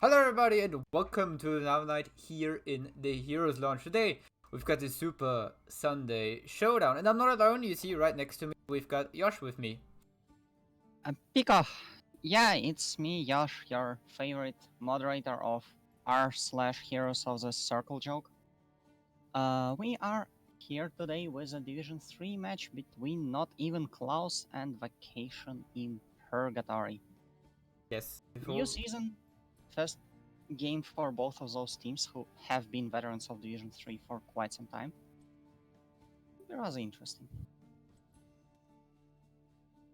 Hello everybody and welcome to another night here in the Heroes Launch. Today we've got the Super Sunday Showdown and I'm not alone, you see right next to me we've got Josh with me. Pico, yeah, it's me, Yash, your favorite moderator of r/Heroes of the Circle joke. We are here today with a Division 3 match between not even Klaus and Vacation in Purgatory. Yes. New season, first game for both of those teams who have been veterans of Division 3 for quite some time. It was interesting.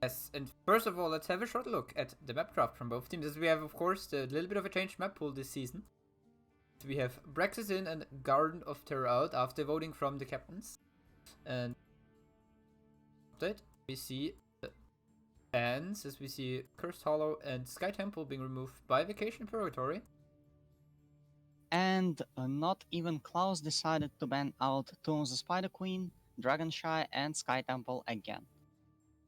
Yes, and first of all let's have a short look at the map draft from both teams, as we have of course a little bit of a changed map pool this season. We have Brexis in and Garden of Terror out after voting from the captains. And update, we see the bans as we see Cursed Hollow and Sky Temple being removed by Vacation Purgatory. And not even Klaus decided to ban out Tomb of the Spider Queen, Dragonshy, and Sky Temple again.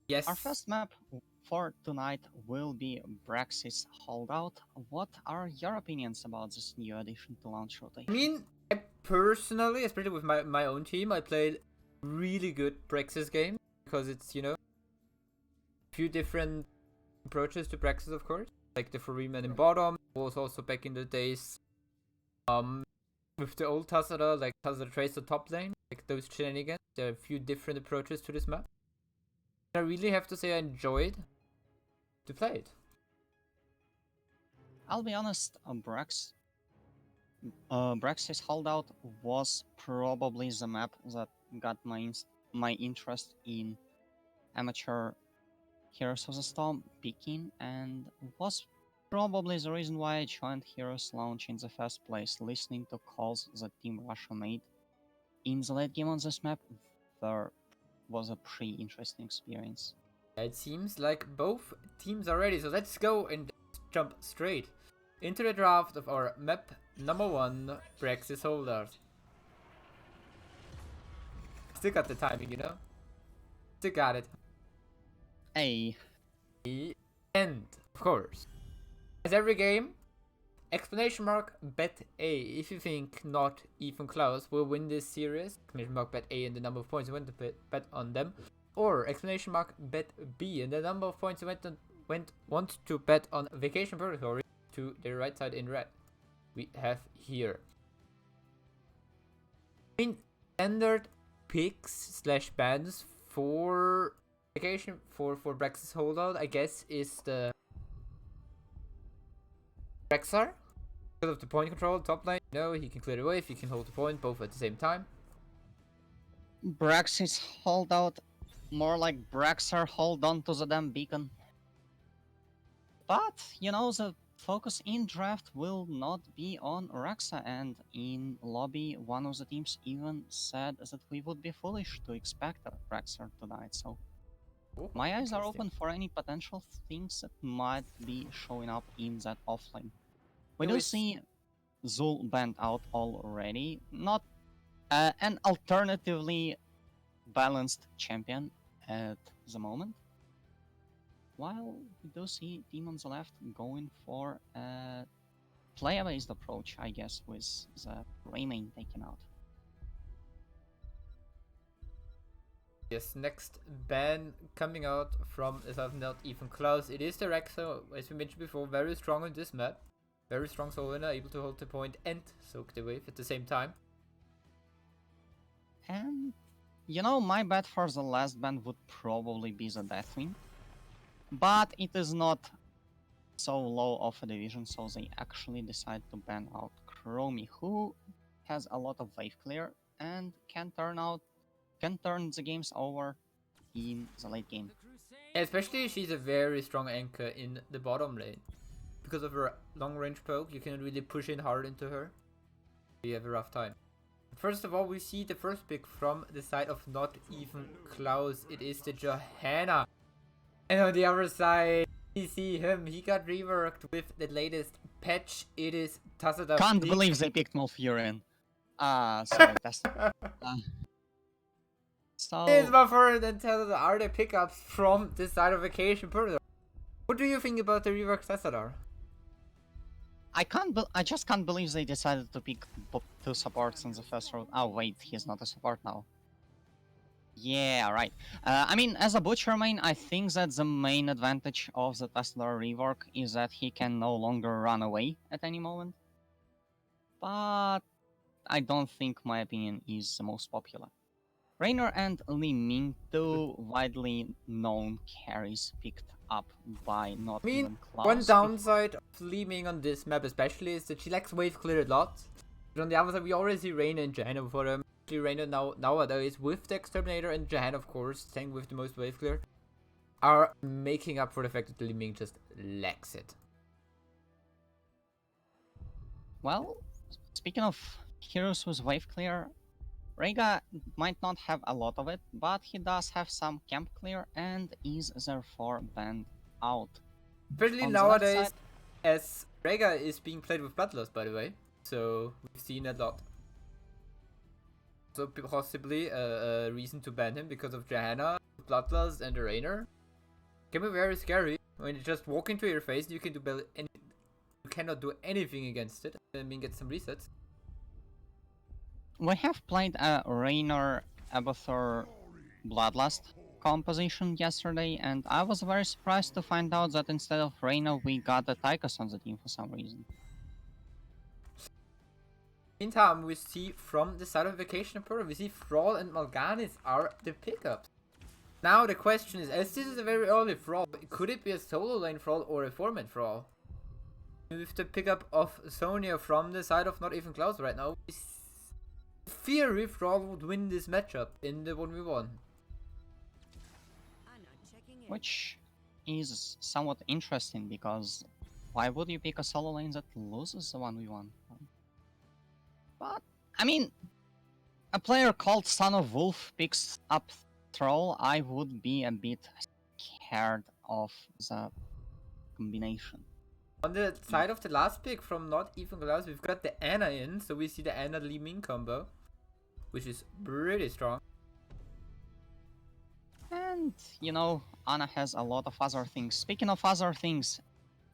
Yes. Our first map for tonight will be Brexis Holdout. What are your opinions about this new addition to launch rotation? I mean, I personally, especially with my own team, I played really good Brexis game because it's, a few different approaches to Brexis, of course. Like the Freeman in bottom was also back in the days with the old Tassada, like Tassada Tracer top lane, like those shenanigans. There are a few different approaches to this map. I really have to say I enjoyed to play it. I'll be honest, Brexis Holdout was probably the map that got my interest in amateur Heroes of the Storm picking, and was probably the reason why I joined Heroes Launch in the first place. Listening to calls that Team Russia made in the late game on this map was a pretty interesting experience. It seems like both teams are ready, so let's go and jump straight into the draft of our map number 1, Brexis Holders. Still got the timing, Still got it. Hey. And, of course, as every game, exclamation mark bet A if you think not even Klaus will win this series. Exclamation mark bet A and the number of points you want to bet on them. Or exclamation mark bet B and the number of points you want to bet on Vacation Purgatory to the right side in red. We have here. I mean, standard picks / bans for Vacation for Brexis Holdout, I guess, is the Rexar. Because of the point control, top lane, he can clear it away if he can hold the point both at the same time. Brexis Holdout, more like Brexar hold on to the damn beacon. But, the focus in draft will not be on Rexa, and in lobby, one of the teams even said that we would be foolish to expect Rexar tonight, so my eyes are open for any potential things that might be showing up in that offlane. We do see Zul banned out already, not an alternatively balanced champion at the moment. While we do see team on the left going for a player-based approach, I guess, with the Raymain taken out. Yes, next ban coming out from not even Klaus. It is the Rexa, as we mentioned before, very strong on this map. Very strong soul winner, able to hold the point and soak the wave at the same time. And, my bet for the last ban would probably be the Deathwing. But it is not so low of a division, so they actually decide to ban out Chromie, who has a lot of wave clear and can turn the games over in the late game. Especially she's a very strong anchor in the bottom lane. Because of her long range poke, you can really push in hard into her. You have a rough time. First of all, we see the first pick from the side of not even Klaus. It is the Johanna. And on the other side, we see him. He got reworked with the latest patch. It is Tassada. Can't believe they picked Malfurion. Sorry, that's... So... It's Malfurion and Tassada are the pickups from the side of Vacation Purgatory. What do you think about the reworked Tassadar? I just can't believe they decided to pick two supports in the first round. Oh wait, he's not a support now. Yeah, right. I mean, as a Butcher main, I think that the main advantage of the Tesla rework is that he can no longer run away at any moment. But I don't think my opinion is the most popular. Raynor and Li Ming, two widely known carries picked up by not I mean, even Klaus. one downside of Leeming on this map especially is that she lacks wave clear a lot. But on the other side, we already see Reyna and Johanna before them. Reyna nowadays, with the Exterminator and Johanna, of course, staying with the most wave clear, are making up for the fact that Leeming just lacks it. Well, speaking of heroes with wave clear, Rega might not have a lot of it, but he does have some camp clear and is therefore banned out. Especially On the nowadays, left side, as Rega is being played with Bloodlust, by the way, so we've seen a lot. So possibly a reason to ban him because of Johanna, Bloodlust, and the Rainer. Can be very scary when you just walk into your face. You can do you cannot do anything against it. I mean, get some resets. we have played a Raynor Abathur Bloodlust composition yesterday, and I was very surprised to find out that instead of Raynor, we got the Tychus on the team for some reason. Meantime, we see from the side of Vacation Pro, we see Thrall and Mal'Ganis are the pickups. Now the question is, as this is a very early Thrall, could it be a solo lane Thrall or a 4-man Thrall? With the pickup of Sonya from the side of not even Klaus right now, in theory Thrall would win this matchup in the 1v1. Which is somewhat interesting because why would you pick a solo lane that loses the 1v1? But, I mean, a player called Son of Wolf picks up Thrall, I would be a bit scared of the combination. On the side of the last pick from not even Klaus, we've got the Ana in, so we see the Ana Li Ming combo, which is pretty strong. And, you know, Ana has a lot of other things. Speaking of other things,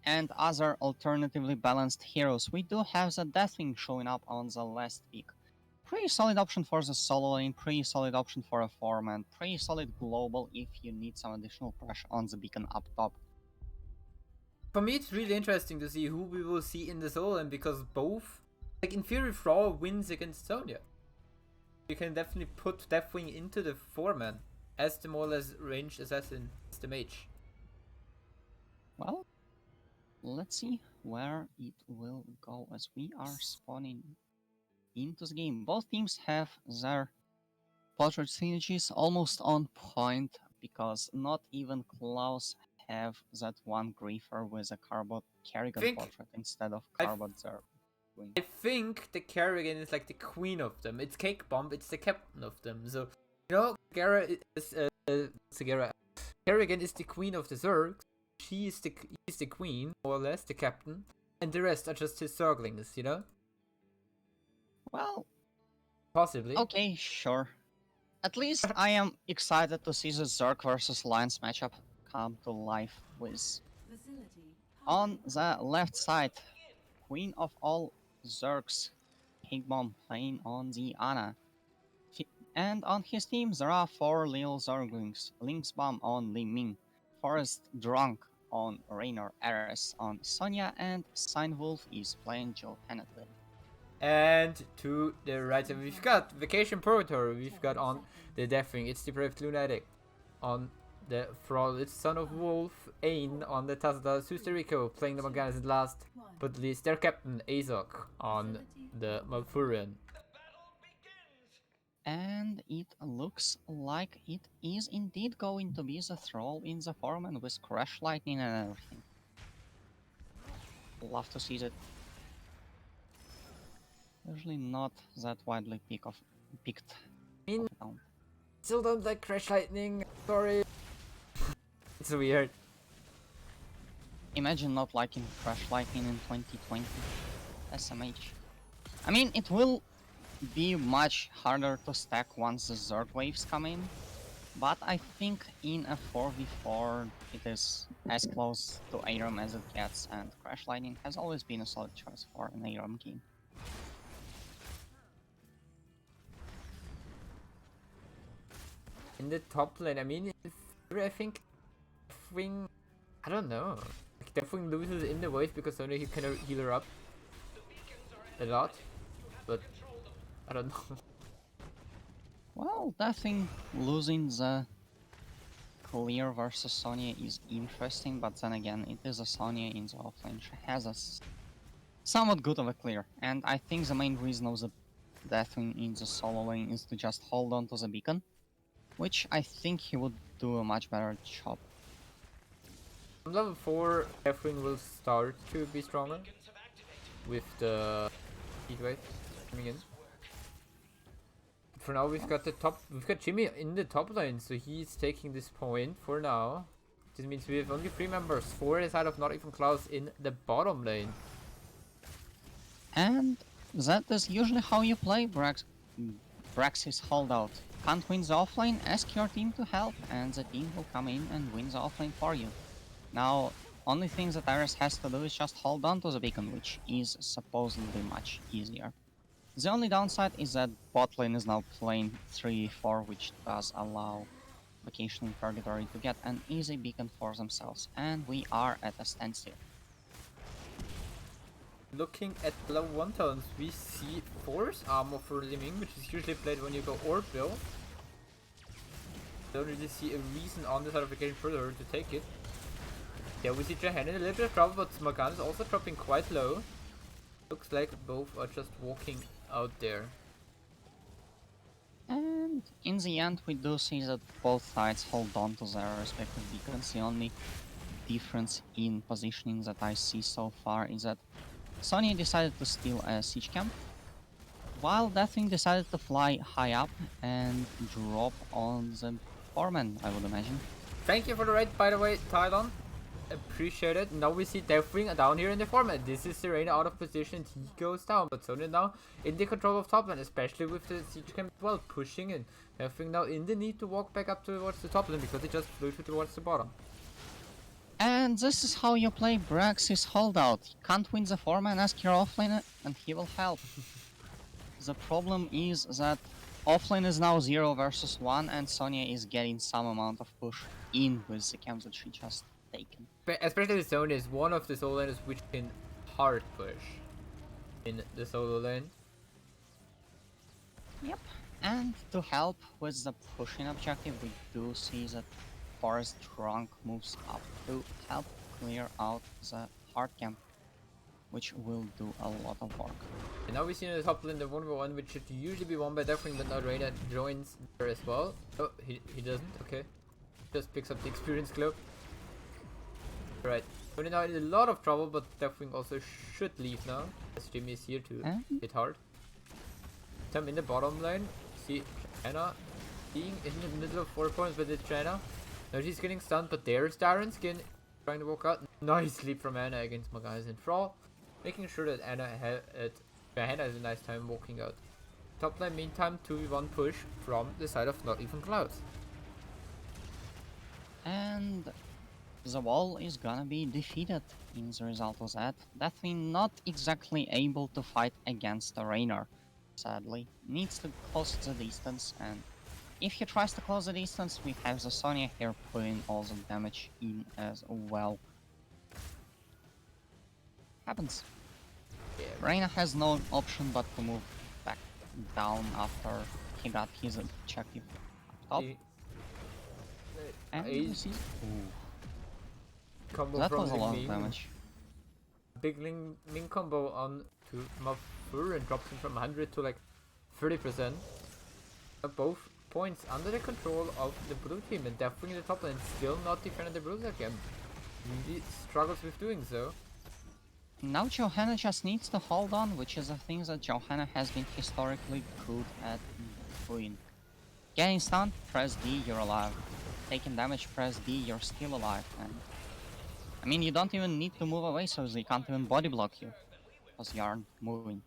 and other alternatively balanced heroes, we do have the Deathwing showing up on the last pick. Pretty solid option for the solo lane, pretty solid option for a 4-man, pretty solid global if you need some additional pressure on the beacon up top. For me, it's really interesting to see who we will see in the solo lane because both, like in theory, Thrall wins against Sonya. You can definitely put Deathwing into the 4-man as the more or less ranged assassin, as the mage. Well, let's see where it will go as we are spawning into the game. Both teams have their portrait synergies almost on point because not even Klaus have that one griefer with a Carbot Kerrigan portrait instead of Carbot Zerg. I think the Kerrigan is like the queen of them. It's Cake Bomb, it's the captain of them. So, you know, Kerrigan is the queen of the Zergs. He's the queen, more or less, the captain. And the rest are just his Zerglings, you know? Well, possibly. Okay, sure. At least I am excited to see the Zerg versus Lions matchup come to life with. On the left side, Queen of all Zergs, Higbomb playing on the Ana. And on his team there are 4 little Zerglings, Lynxbomb on Li Ming, Forest Drunk on Raynor, Ares on Sonya, and Signwolf is playing Johanna. And to the right side, we've got Vacation Purgatory, we've got on the Deathwing, it's the Brave Lunatic. On the Thrall, it's Son of Wolf, Ain on the Tazda, Susterico playing the Morganas, and last but least their captain, Azok on the Malfurion. And it looks like it is indeed going to be the Thrall in the Foreman with Crash Lightning and everything. Love to see that. Usually not that widely picked. I mean, still don't like Crash Lightning, sorry. It's weird. Imagine not liking Crash Lightning in 2020. SMH. I mean, it will be much harder to stack once the Zerg waves come in, But I think in a 4v4 it is as close to ARAM as it gets, and Crash Lightning has always been a solid choice for an ARAM game. In the top lane, I mean, I think Deathwing, I don't know. Like, Deathwing loses in the wave because only he can heal her up a lot, but I don't know. Well, I think losing the clear versus Sonya is interesting, but then again, it is a Sonya in the offlane. She has a somewhat good of a clear, and I think the main reason of the Deathwing in the solo lane is to just hold on to the beacon, which I think he would do a much better job. From level 4, Deathwing will start to be stronger with the heat wave coming in. For now, we've got Jimmy in the top lane, so he's taking this point for now. This means we have only 3 members, 4 inside of not even Klaus in the bottom lane. And that is usually how you play Braxis holdout. Can't win the offlane, ask your team to help, and the team will come in and win the offlane for you. Now, only thing that Iris has to do is just hold on to the beacon, which is supposedly much easier. The only downside is that bot lane is now playing 3-4, which does allow Vacation in Purgatory to get an easy beacon for themselves, and we are at a standstill. Looking at level 1 tones, we see Force Armor for Liming, which is usually played when you go Orb build. Don't really see a reason on the side of Vacation Purgatory to take it. Yeah, we see Johanna in a little bit of trouble, but Morgana is also dropping quite low. Looks like both are just walking out there. And in the end, we do see that both sides hold on to their respective beacons. The only difference in positioning that I see so far is that Sonya decided to steal a siege camp, while Deathwing decided to fly high up and drop on the foreman, I would imagine. Thank you for the raid, by the way, Tylon. Appreciate it. Now we see Deathwing down here in the format. This is Serena out of position, he goes down, but Sonya now in the control of top lane, especially with the siege camp as well, pushing in. Deathwing now in the need to walk back up towards the top lane because he just flew towards the bottom. And this is how you play Braxis holdout. You can't win the foreman, ask your offlaner, and he will help. The problem is that offlane is now 0 versus 1, and Sonya is getting some amount of push in with the camps that she just taken. Especially the Sonya is one of the solo laners which can hard push in the solo lane. Yep. And to help with the pushing objective, we do see that Forest Trunk moves up to help clear out the hard camp, which will do a lot of work. And now we see in the top lane the 1v1, which should usually be won by Deathwing, but now Reyna joins there as well. Oh, he doesn't, okay. Just picks up the experience globe. Right, Sonya now in a lot of trouble, but Deathwing also should leave now, as Jimmy is here to hit hard. Time in the bottom lane, see Anna being in the middle of 4 points, but it's China. Now she's getting stunned, but there's Darren Skin trying to walk out. Nice sleep from Anna against Morgana's Enthrall, making sure that Anna has a nice time walking out. Top lane meantime 2v1 push from the side of not even Klaus. And the wall is gonna be defeated in the result of that. Deathwing not exactly able to fight against the Rainer, sadly. Needs to close the distance, and if he tries to close the distance, we have the Sonya here putting all the damage in as well. Happens. Yeah. Reina has no option but to move back down after he got his objective up top. And you see... Combo that from was a lot of Ming. damage. Big Ming combo on to Mafur and drops him from 100 to like 30%. Both points under the control of the blue team, and Deathwing in the top lane still not defending the blue again. Really struggles with doing so. Now Johanna just needs to hold on, which is a thing that Johanna has been historically good at doing. Getting stunned, press D, you're alive. Taking damage, press D, you're still alive. And I mean, you don't even need to move away, so they can't even body block you, because you aren't moving.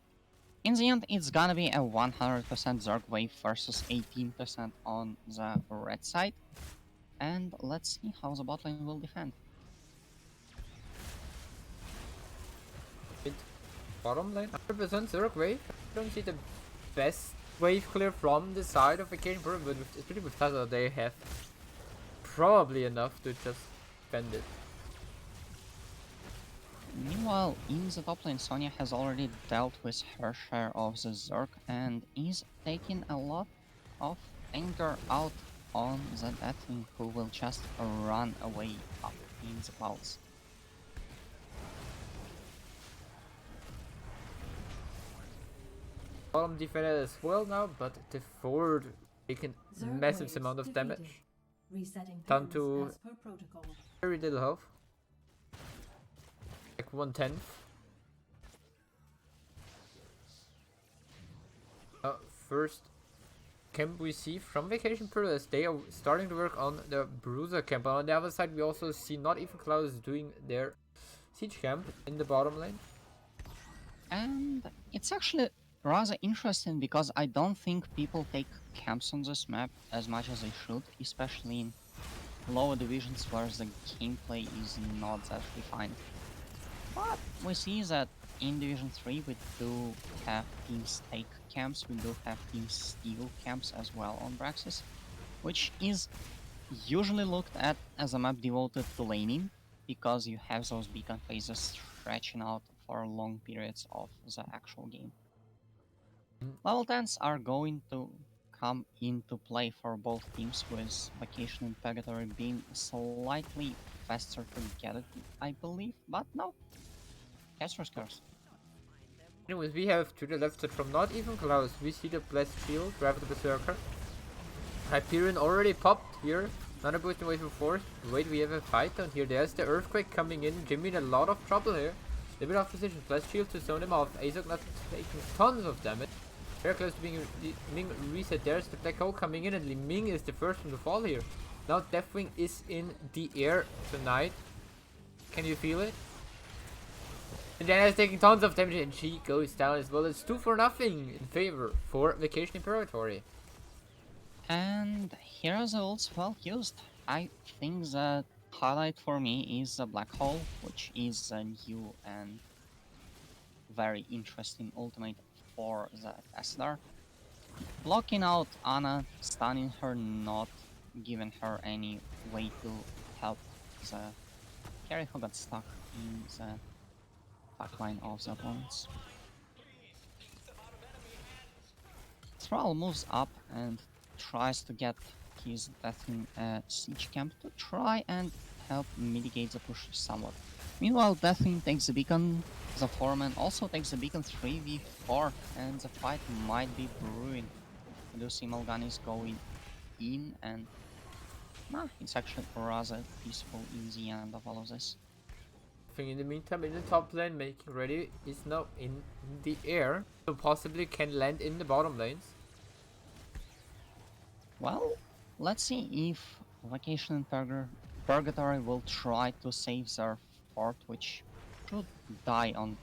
In the end, it's gonna be a 100% Zerg wave versus 18% on the red side. And let's see how the bot lane will defend. Bottom lane, 100% Zerg wave. I don't see the best wave clear from the side of Vacation Pro, but especially with Tesla, they have probably enough to just defend it. Meanwhile, in the top lane, Sonya has already dealt with her share of the Zerg and is taking a lot of anger out on the Deathwing, who will just run away up in the clouds. Bottom defended as well now, but the Ford taking massive amount of damage. Down to very little health. Like 1/10. First camp we see from Vacation Pro as they are starting to work on the Bruiser camp. And on the other side we also see not even Klaus doing their siege camp in the bottom lane. And it's actually rather interesting because I don't think people take camps on this map as much as they should, especially in lower divisions where the gameplay is not that refined. But we see that in Division 3 we do have teams take camps, we do have teams steal camps as well on Braxis, which is usually looked at as a map devoted to laning, because you have those beacon phases stretching out for long periods of the actual game. Level 10s are going to come into play for both teams, with Vacation and Purgatory being slightly faster to get it, I believe, but no. Casper's curse. Anyways, we have to the left side from not even Klaus. We see the Blessed Shield, drive the Berserker. Hyperion already popped here. Another boost away from force. Wait, we have a fight down here. There's the Earthquake coming in. Jimmy in a lot of trouble here. A bit off position. Blessed Shield to zone him off. Azog not taking tons of damage. Very close to being reset. There's the Black Hole coming in, and Li Ming is the first one to fall here. Now Deathwing is in the air tonight. Can you feel it? And Diana is taking tons of damage and she goes down as well. It's 2-0 in favor for Vacation in Purgatory. And here are the ults well used. I think the highlight for me is the Black Hole, which is a new and very interesting ultimate for the Tesla. Blocking out Ana, stunning her, not giving her any way to help the carry who got stuck in the backline of the opponents. Thrall moves up and tries to get his Deathwing siege camp to try and help mitigate the push somewhat. Meanwhile, Deathwing takes the beacon, the foreman also takes the beacon 3v4, and the fight might be brewing. We do see Mal'Ganis going in, and it's actually rather peaceful in the end of all of this. In the meantime, in the top lane, making ready is now in the air, so possibly can land in the bottom lanes. Well, let's see if Vacation and Purgatory will try to save their fort, which should die on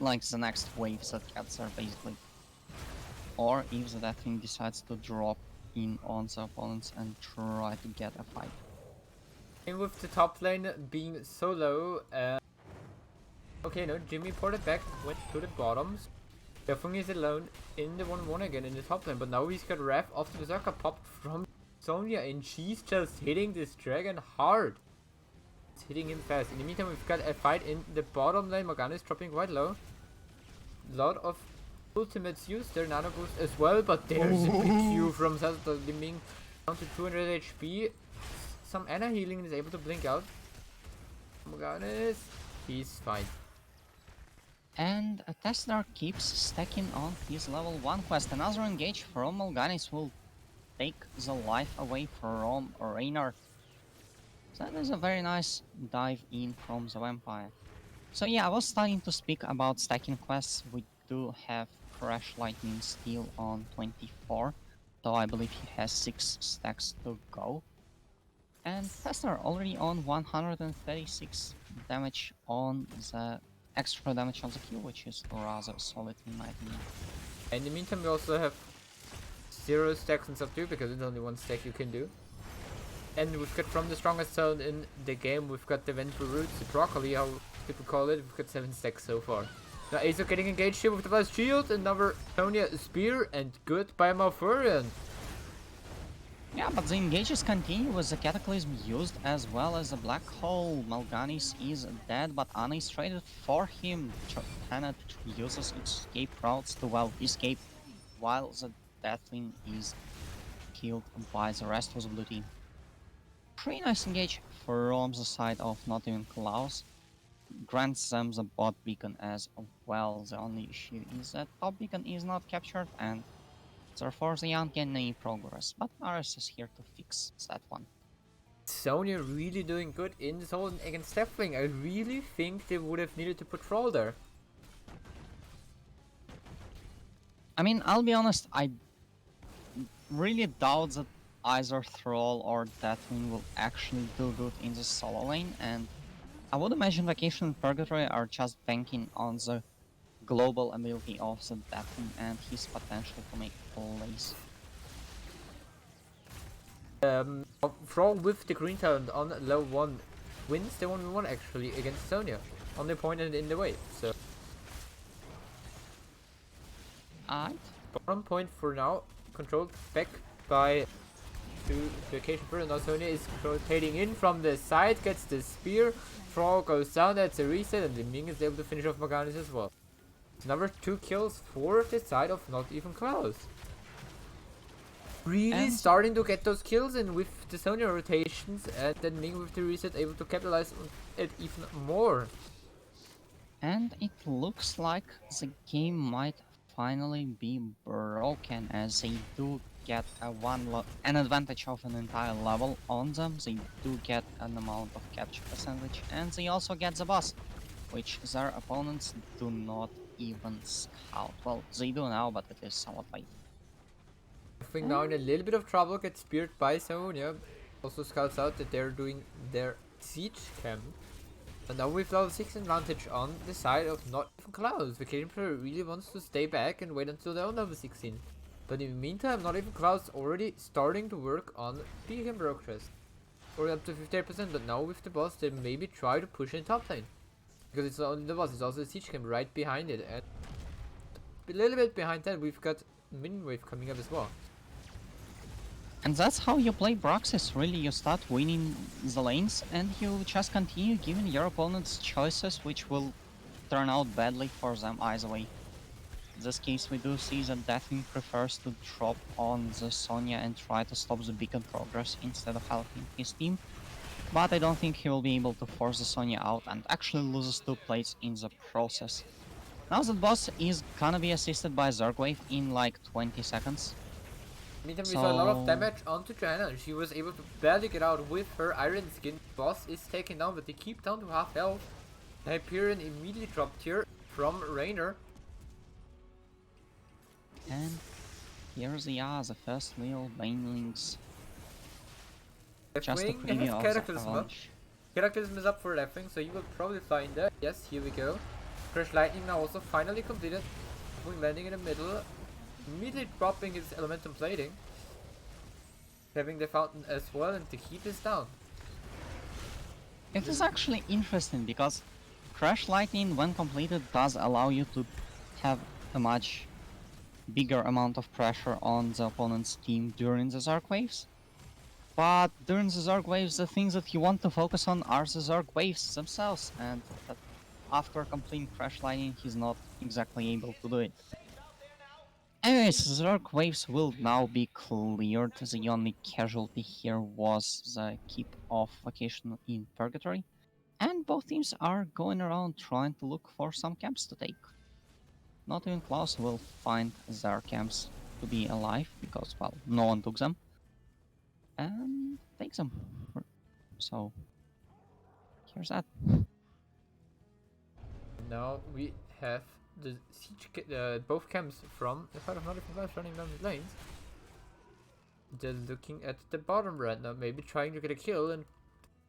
like the next waves that gets there basically. Or if the Deathwing decides to drop in on the opponents and try to get a fight. And with the top lane being so low, okay, no, Jimmy ported back, went to the bottoms. Deathwing is alone in the 1-1 again in the top lane, but now he's got Wrath off the Berserker popped from Sonya, and she's just hitting this dragon hard. It's hitting him fast. In the meantime, we've got a fight in the bottom lane. Morgana is dropping quite low. A lot of ultimates used, their nano boost as well, but there's a big Q from Zelda Li Ming down to 200 HP. Some Ana healing is able to blink out. Morgana, he's fine. And Tesla keeps stacking on his level 1 quest. Another engage from Mal'Ganis will take the life away from Reynard. So that is a very nice dive in from the vampire. So yeah, I was starting to speak about stacking quests. We do have Crash Lightning still on 24, though I believe he has 6 stacks to go. And Tesla already on 136 damage on the extra damage on the Q, which is rather solid in my opinion. In the meantime, we also have 0 stacks and stuff too, because it's only 1 stack you can do. And we've got from the strongest zone in the game, we've got the vengeful roots, the broccoli, how people call it. We've got 7 stacks so far. Now Azo getting engaged here with the blast shield, another Sonya spear, and goodbye Malfurion. Yeah, but the engages continue with the Cataclysm used as well as the Black Hole. Mal'Ganis is dead, but Ana is traded for him. Tenet uses escape routes to escape, while the Deathling is killed by the rest of the blue team. Pretty nice engage from the side of not even Klaus. Grants them the bot beacon as well. The only issue is that top beacon is not captured and therefore they aren't getting any progress, but RS is here to fix that one. Sonya really doing good in the zone against Deathwing. I really think they would have needed to patrol there. I mean, I'll be honest, I really doubt that either Thrall or Deathwing will actually do good in the solo lane, and I would imagine Vacation and Purgatory are just banking on the global ability of the Deathwing and his potential to make plays. Thrall with the green talent on low 1 wins the 1v1 actually against Sonya. On the point and in the wave, so. Alright. Bottom point for now, controlled back by Vacation Bird. Now Sonya is rotating in from the side, gets the spear, Thrall goes down, that's a reset, and the Ming is able to finish off Mal'Ganis as well. It's number 2 kills for the side of not even Klaus. Really starting to get those kills, and with the Sonya rotations and then Ming with the reset able to capitalize on it even more. And it looks like the game might finally be broken, as they do get an advantage of an entire level on them. They do get an amount of capture percentage, and they also get the boss, which their opponents do not even scout. Well, they do now, but it is somewhat late. I think now in a little bit of trouble, gets speared by Sonya. Also scouts out that they're doing their siege camp. And now with level 6 advantage on the side of not even Klaus. Vacation player really wants to stay back and wait until they're on level 16. But in the meantime, not even Klaus already starting to work on Beacon Progress. Or up to 50%, but now with the boss, they maybe try to push in top lane. Because it's not only the boss, it's also the siege camp right behind it. And a little bit behind that, we've got Min Wave coming up as well. And that's how you play Broxys, really. You start winning the lanes and you just continue giving your opponents choices which will turn out badly for them either way. In this case, we do see that Deathwing prefers to drop on the Sonya and try to stop the beacon progress instead of helping his team. But I don't think he will be able to force the Sonya out and actually loses 2 plates in the process. Now that boss is gonna be assisted by Zergwave in like 20 seconds. Meantime, we saw a lot of damage onto Joanna. She was able to barely get out with her iron skin. Boss is taken down, but they keep down to half health. The Hyperion immediately dropped here from Raynor. And here they are, the first little banelings. Just a preview of the Avalanche. Cataclysm is up for Deathwing, so you will probably fly in there. Yes, here we go. Crash Lightning now also finally completed. Landing in the middle. Immediately dropping his elemental plating. Having the fountain as well, and the heat is down. It is actually interesting because Crash Lightning, when completed, does allow you to have a much bigger amount of pressure on the opponent's team during the Zerg waves. But during the Zerg waves, the things that you want to focus on are the Zerg waves themselves, and that after completing Crash Lightning, he's not exactly able to do it. Anyways, Zerg waves will now be cleared. The only casualty here was the keep of Vacation in Purgatory. And both teams are going around trying to look for some camps to take. Not even Klaus will find their camps to be alive, because, well, no one took them. And takes them. So, here's that. Now we have the siege, both camps from the part of Nordic Klaus running down the lanes. They're looking at the bottom right now, maybe trying to get a kill and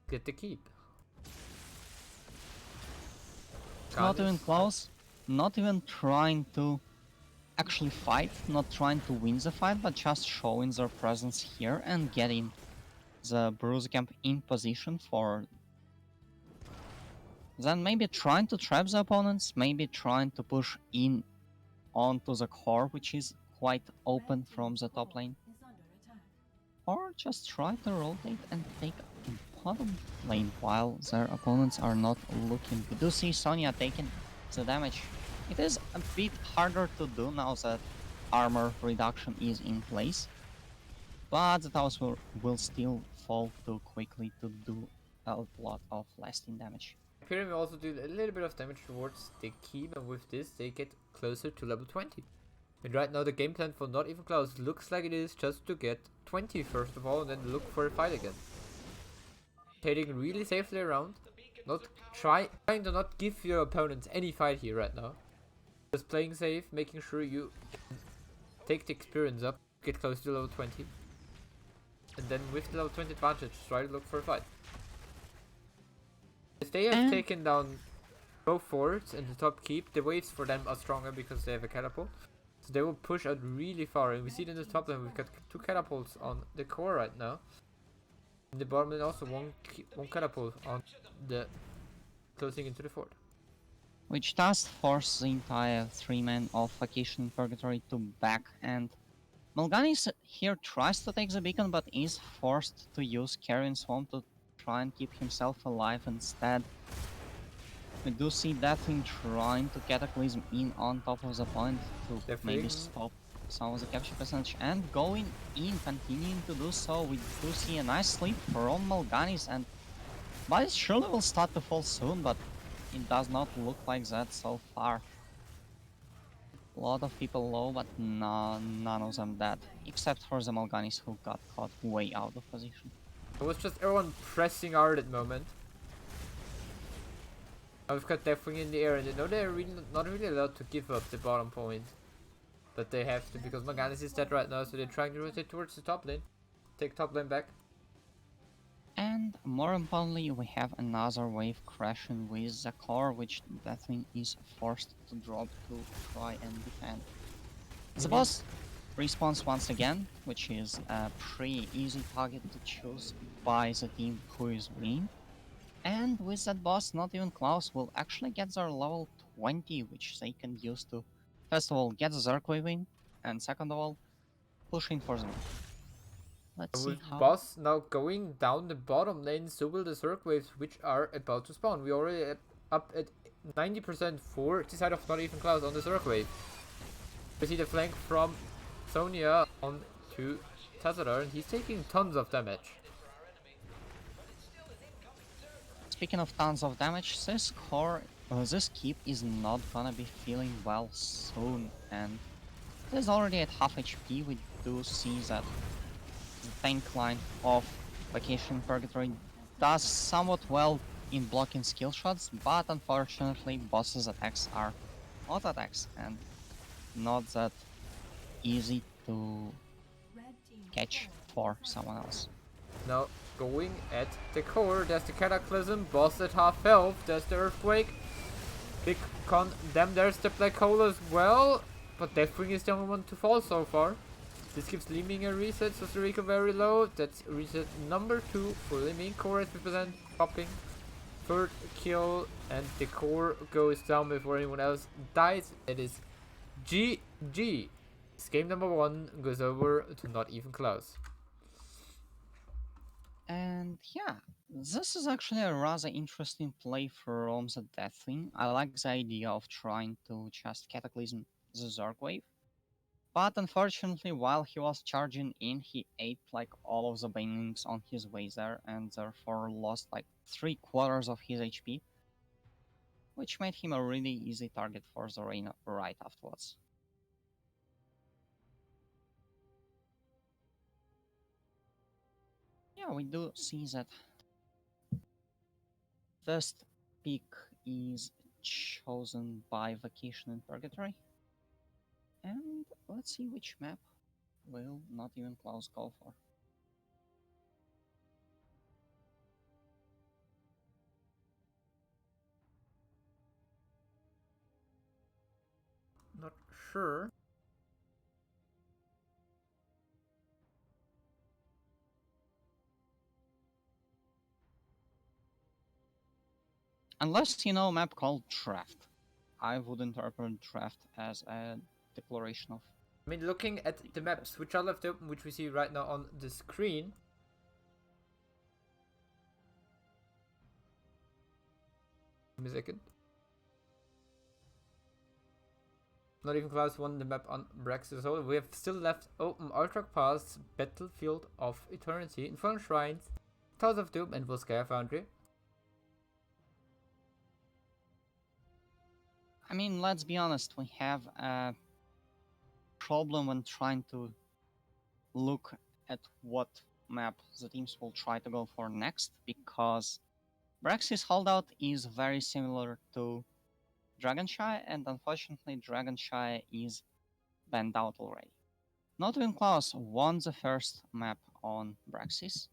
get the keep. Not even Klaus, not even trying to actually fight, not trying to win the fight, but just showing their presence here and getting the Bruiser Camp in position for then maybe trying to trap the opponents, maybe trying to push in onto the core, which is quite open from the top lane, or just try to rotate and take bottom lane while their opponents are not looking. We do see Sonya taking the damage. It is a bit harder to do now that armor reduction is in place, but the towers will still fall too quickly to do a lot of lasting damage. Pyramid also do a little bit of damage towards the keep, and with this they get closer to level 20. And right now the game plan for Not Even Klaus looks like it is just to get 20 first of all and then look for a fight again. Trading really safely around, not trying to not give your opponents any fight here right now. Just playing safe, making sure you take the experience up, get close to level 20. And then with the level 20 advantage, try to look for a fight. If they have taken down both forts and the top keep, the waves for them are stronger because they have a catapult. So they will push out really far, and we see it in the top lane, we've got 2 catapults on the core right now. In the bottom lane also one catapult on the closing into the fort. Which does force the entire 3-man of Vacation in Purgatory to back, and Mal'Ganis here tries to take the beacon but is forced to use Carrion Swarm to try and keep himself alive instead. We do see Deathwing trying to Cataclysm in on top of the point to maybe stop some of the capture percentage, and going in, continuing to do so. We do see a nice sleep from Mal'Ganis, and bodies surely will start to fall soon, but it does not look like that so far. A lot of people low, but none of them dead, except for the Mal'Ganis who got caught way out of position. It was just everyone pressing hard at the moment. I've got Deathwing in the air, and they know they're really not really allowed to give up the bottom point. But they have to because Mal'Ganis is dead right now, so they're trying to rotate towards the top lane. Take top lane back. And more importantly, we have another wave crashing with the core, which Deathwing is forced to drop to try and defend. The boss respawns once again, which is a pretty easy target to choose by the team who is winning. And with that boss, Not Even Klaus will actually get their level 20, which they can use to, first of all, get the Zerg wave in, and second of all, push in for them. Let's see how. Boss now going down the bottom lane, so will the Zerg waves, which are about to spawn. We already up at 90% for the side of Not Even Klaus on the Zerg wave. We see the flank from Sonya on to Tazadar, and he's taking tons of damage. Speaking of tons of damage, this core, this keep is not gonna be feeling well soon, and it is already at half HP. We do see that the tank line of Vacation Purgatory does somewhat well in blocking skill shots, but unfortunately boss's attacks are auto attacks and not that easy to catch for someone else. Now going at the core, there's the Cataclysm, boss at half health, there's the Earthquake, big con, them there's the Black Hole as well, but Deathwing is the only one to fall so far. This gives Liming a reset, so Sariko very low, that's reset number 2 for Liming, core at 50%, popping, third kill, and the core goes down before anyone else dies. It is GG. This game number 1 goes over to Not Even Klaus. And yeah, this is actually a rather interesting play from the Deathwing. I like the idea of trying to just Cataclysm the Zerg wave. But unfortunately, while he was charging in, he ate like all of the banelings on his way there, and therefore lost like 3/4 of his HP, which made him a really easy target for Zorena right afterwards. Yeah, we do see that first pick is chosen by Vacation in Purgatory. And let's see which map will Not Even Klaus go for. Not sure. Unless you know a map called Draft. I would interpret Draft as a declaration of. I mean, looking at the maps which are left open, which we see right now on the screen. Give me a second. Not even Klaus won the map on Braxis. We have still left open Ultrac Pass, Battlefield of Eternity, Infernal Shrines, Towers of Doom, and Volskaya Foundry. I mean, let's be honest, we have a problem when trying to look at what map the teams will try to go for next, because Braxis holdout is very similar to Dragonshy, and unfortunately Dragonshy is banned out already. Not even Klaus won the first map on Braxis,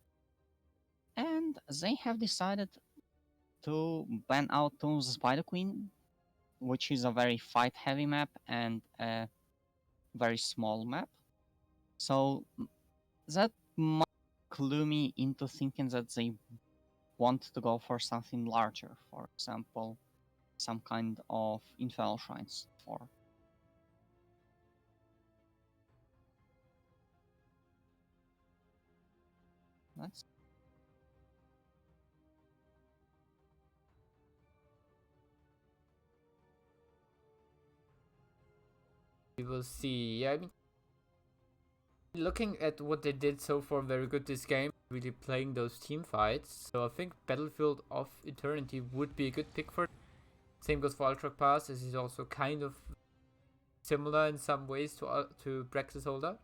and they have decided to ban out the Spider Queen, which is a very fight heavy map and a very small map. So that might clue me into thinking that they want to go for something larger, for example, some kind of Infernal Shrines for. That's We will see. Yeah, I mean, looking at what they did so far, very good this game. Really playing those team fights. So I think Battlefield of Eternity would be a good pick for it. Same goes for Ultrac Pass, as he's also kind of similar in some ways to Braxis Holdout.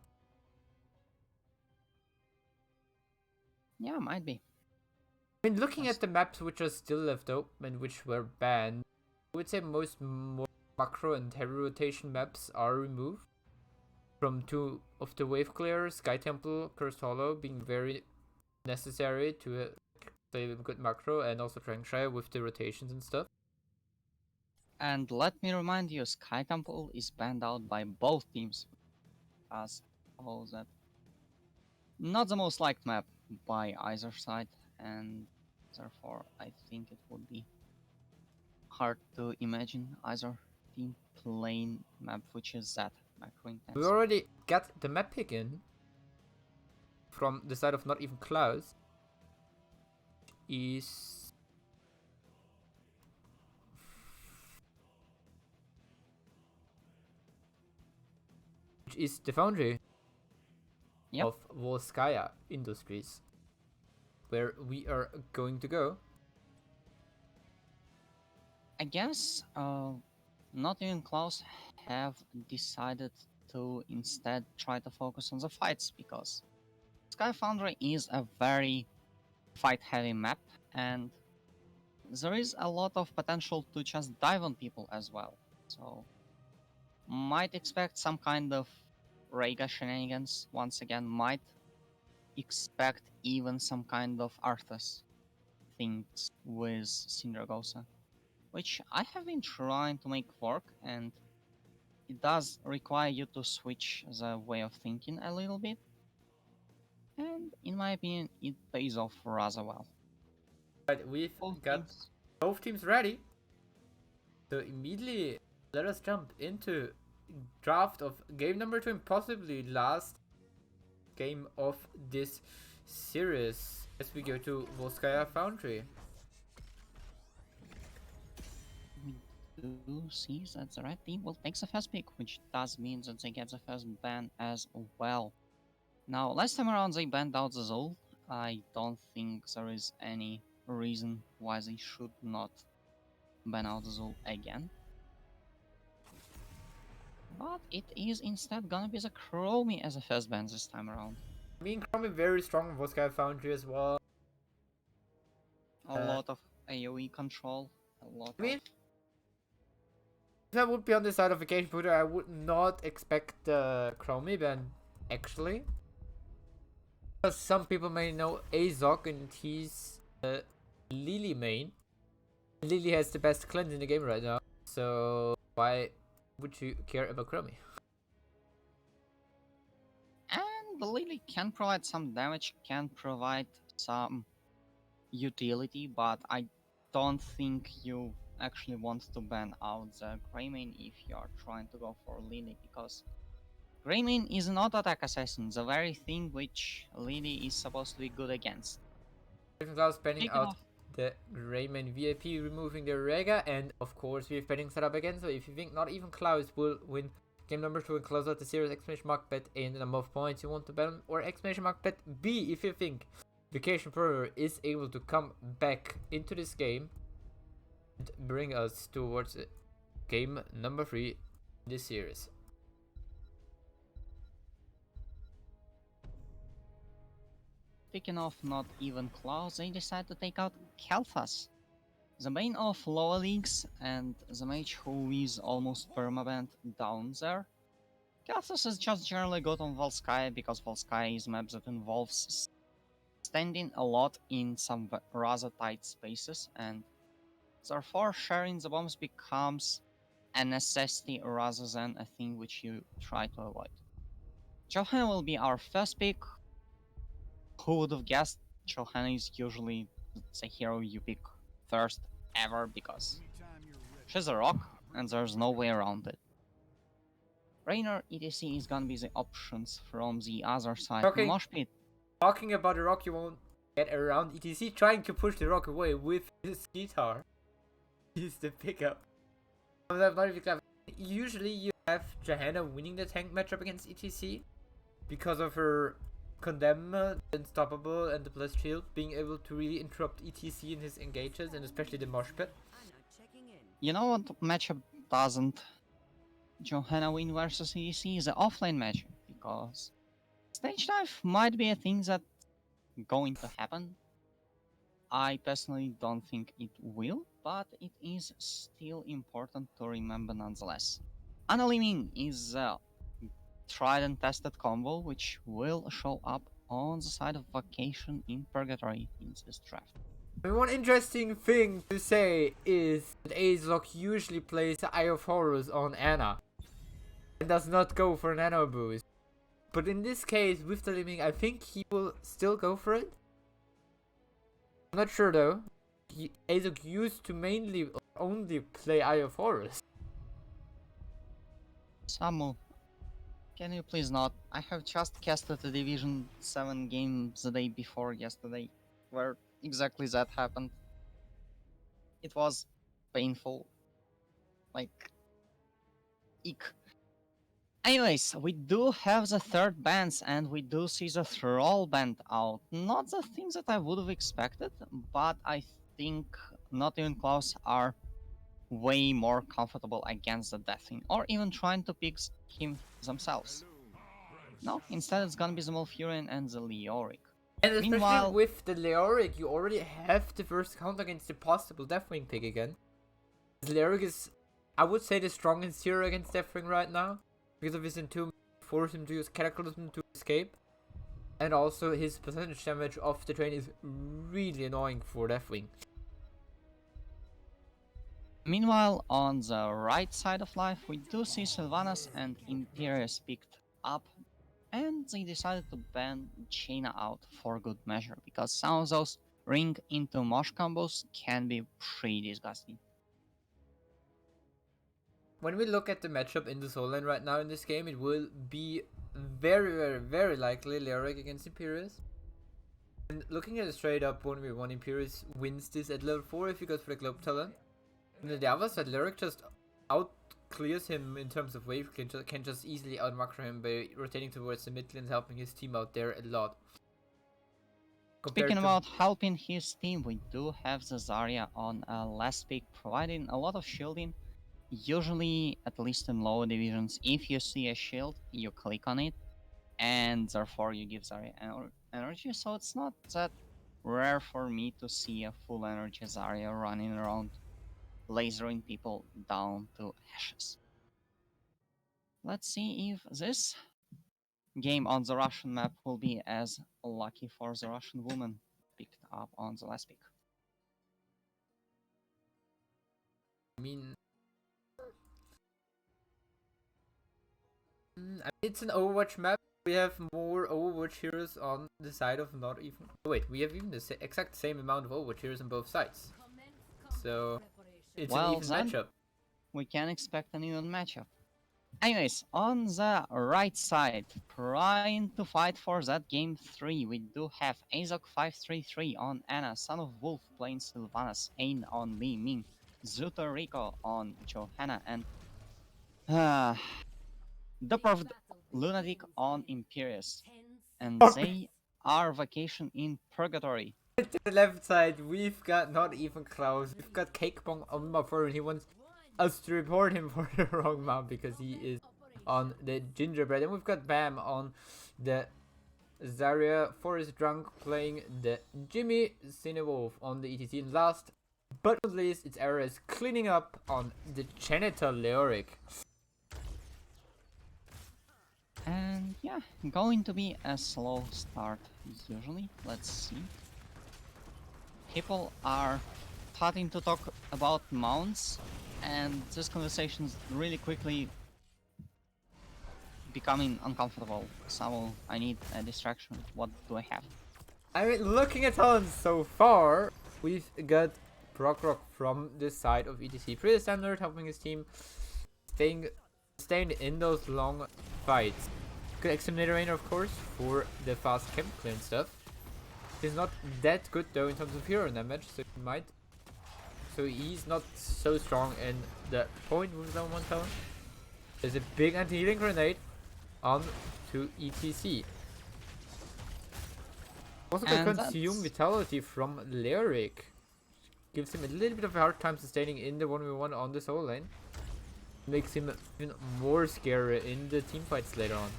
yeah, might be. I mean, looking at the maps which are still left open and which were banned, I would say most more macro and heavy rotation maps are removed. From two of the wave clearers, Sky Temple, Cursed Hollow being very necessary to play good macro, and also Dragonshire with the rotations and stuff. And let me remind you, Sky Temple is banned out by both teams, as that not the most liked map by either side, and therefore I think it would be hard to imagine either team playing map which is that macro intense. We already got the map pick in from the side of not even Klaus. Is which is the foundry of Volskaya Industries, where we are going to go. I guess not even Klaus have decided to instead try to focus on the fights, because Sky Foundry is a very fight heavy map, and there is a lot of potential to just dive on people as well. So might expect some kind of Rega shenanigans once again, might expect even some kind of Arthas things with Sindragosa, which I have been trying to make work, and it does require you to switch the way of thinking a little bit, and in my opinion it pays off rather well. Right, we've got both teams ready, so immediately let us jump into draft of game number 2 and possibly last game of this series as we go to Volskaya Foundry. We do see that the red team will take the first pick, which does mean that they get the first ban as well. Now, last time around they banned out the Zul. I don't think there is any reason why they should not ban out the Zul again. But it is instead gonna be the Chromie as a first ban this time around. I mean, Chromie very strong in Volskaya Foundry as well. A lot of AoE control, a lot I mean, of... if I would be on the side of a Game Computer, I would not expect the Chromie ban, actually. Because some people may know Azog and he's Lily main. Lily has the best cleanse in the game right now, so why would you care about Chromie? And the Lily can provide some damage, can provide some utility, but I don't think you actually want to ban out the Greymane if you are trying to go for Lily, because Greymane is an auto-attack assassin, the very thing which Lily is supposed to be good against. Klaus banning Speaking out of, the Rayman VIP, removing the Rega, and of course we're betting setup again, so if you think not even Klaus will win game number 2 and close out the series, exclamation mark bet A in the number of points you want to bet on, or exclamation mark bet B if you think Vacation Forever is able to come back into this game and bring us towards game number 3 in this series. speaking of not even Klaus, they decide to take out Kalthas, the main of lower leagues and the mage who is almost permanent down there. Kalthas is just generally good on Volskaya because Volskaya is map that involves standing a lot in some rather tight spaces, and therefore sharing the bombs becomes a necessity rather than a thing which you try to avoid. Johanna will be our first pick. Who would have guessed Johanna is usually the hero you pick first ever because she's a rock and there's no way around it. Rainer etc is gonna be the options from the other side. Okay. Mosh Pit. Talking about the rock you won't get around, etc trying to push the rock away with his guitar. He's the pickup. Usually you have Johanna winning the tank matchup against etc because of her Condemn, Unstoppable, and the Blessed Shield being able to really interrupt etc in his engages, and especially the Mosh Pit. You know what matchup doesn't Johanna win versus EDC is the offlane matchup, because stage dive might be a thing that's going to happen. I personally don't think it will, but it is still important to remember nonetheless. Unalimin is a tried and tested combo which will show up on the side of Vacation in Purgatory in this draft. One interesting thing to say is that Azelock usually plays Eye of Horus on Anna and does not go for an Anna boost. But in this case, with the limiting, I think he will still go for it. I'm not sure though. Azelock used to mainly only play Eye of Horus. Samu, can you please not? I have just casted a Division 7 game the day before yesterday, where exactly that happened. It was painful. Like, eek. Anyways, we do have the third bands, and we do see the Thrall band out. Not the things that I would have expected, but I think not even Klaus are way more comfortable against the Deathwing, or even trying to pick him themselves. No, instead it's gonna be the Malfurion and the Leoric. And especially meanwhile, with the Leoric, you already have the first counter against the possible Deathwing pick again. Leoric is, I would say, the strongest hero against Deathwing right now, because of his entomb, force him to use Cataclysm to escape, and also his percentage damage off the train is really annoying for Deathwing. Meanwhile, on the right side of life, we do see Sylvanas and Imperius picked up, and they decided to ban Jaina out for good measure, because some of those ring into mosh combos can be pretty disgusting. When we look at the matchup in the Soul Lane right now in this game, it will be very likely Leoric against Imperius. And looking at it straight up, 1v1, Imperius wins this at level 4 if he goes for the Globe Talon. And on the other side, Leoric just out clears him in terms of wave, can just easily outmacro him by rotating towards the mid lane, helping his team out there a lot. Speaking about helping his team, we do have the Zarya on a last pick, providing a lot of shielding. Usually, at least in lower divisions, if you see a shield, you click on it, and therefore you give Zarya energy, so it's not that rare for me to see a full energy Zarya running around, lasering people down to ashes. Let's see if this game on the Russian map will be as lucky for the Russian woman picked up on the last pick. I mean, it's an Overwatch map. We have more Overwatch heroes on the side of not even... Oh, wait, we have even the exact same amount of Overwatch heroes on both sides. so it's an Well, even then matchup. we can expect an even matchup. Anyways, on the right side, trying to fight for that game 3, we do have Azok533 on Anna, Son of Wolf playing Sylvanas, Ain on Li Ming, Zuto Rico on Johanna, and uh, Depraved Lunatic on Imperius. And they are vacation in Purgatory. To the left side, we've got not even Klaus. We've got Cakebong on my phone. He wants us to report him for the wrong mount because he is on the gingerbread. And we've got Bam on the Zarya Forest Drunk playing the Jimmy Cinewolf on the ETC. And last but not least, it's Ares cleaning up on the Janitor Leoric. And yeah, going to be a slow start usually. Let's see. People are starting to talk about mounts, and this conversation is really quickly becoming uncomfortable. So I need a distraction. What do I have? I mean, looking at talents so far, we've got Brockrock from the side of ETC. Pretty standard, helping his team staying in those long fights. Good Exterminator Rainer, of course, for the fast camp clear and stuff. He's not that good though in terms of hero damage, so he's not so strong in the point with zone 1 talent. There's a big anti-healing grenade on to ETC. Also got Consume Vitality from Lyric. Gives him a little bit of a hard time sustaining in the 1v1 on the solo lane. Makes him even more scary in the team fights later on.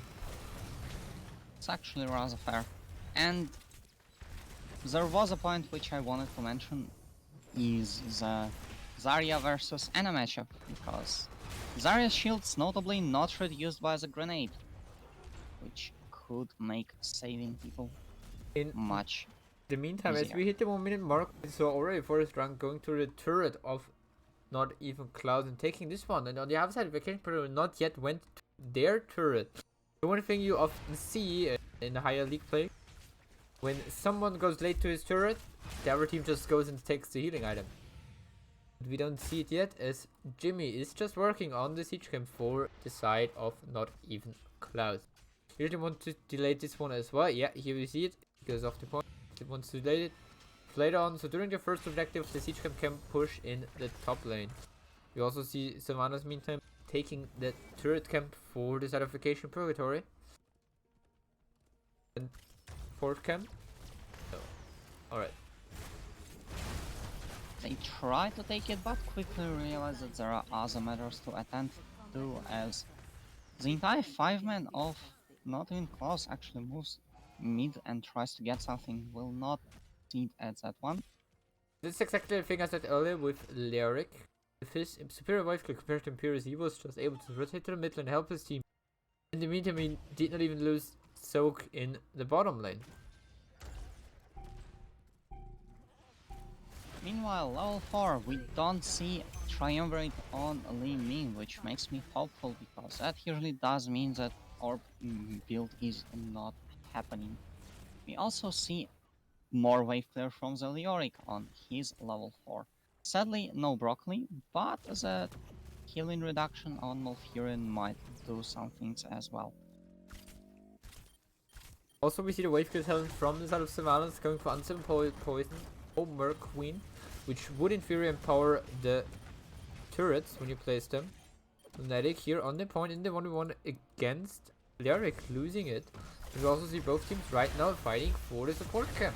It's actually rather fair. And there was a point which I wanted to mention is the Zarya versus Ana matchup, because Zarya's shield's notably not reduced by the grenade, which could make saving people In much the meantime, easier. as we hit the 1 minute mark, we saw already Forest Drunk going to the turret of not even Klaus and taking this one. And on the other side, Vacation Pro not yet went to their turret. The one thing you often see in the higher league play, when someone goes late to his turret, the other team just goes and takes the healing item. But we don't see it yet, as Jimmy is just working on the siege camp for the side of not even Klaus. You really want to delay this one as well. Yeah, here we see it because of the point. It wants to delay it later on. So during the first objective, the siege camp can push in the top lane. We also see Sylvanas meantime taking the turret camp for the side of Vacation Purgatory. And fourth camp. So, alright. They try to take it, but quickly realize that there are other matters to attend to, as the entire 5-man of not even Klaus actually moves mid and tries to get something. Will not succeed at that one. This is exactly the thing I said earlier with Lyric. With his superior wave click compared to Imperius, he was just able to rotate to the mid lane and help his team. In the meantime, he did not even lose Soak in the bottom lane. Meanwhile, level 4, we don't see Triumvirate on Li Ming, which makes me hopeful, because that usually does mean that our build is not happening. We also see more wave clear from the Leoric on his level 4. Sadly, no Broccoli, but the healing reduction on Malfurion might do some things as well. Also, we see the wave clear talent from the side of Sylvanas going for Unsimple Poison, Merc Queen, which would in theory empower the turrets when you place them. Lunatic here on the point in the 1v1 against Lyric, losing it. And we also see both teams right now fighting for the support camp.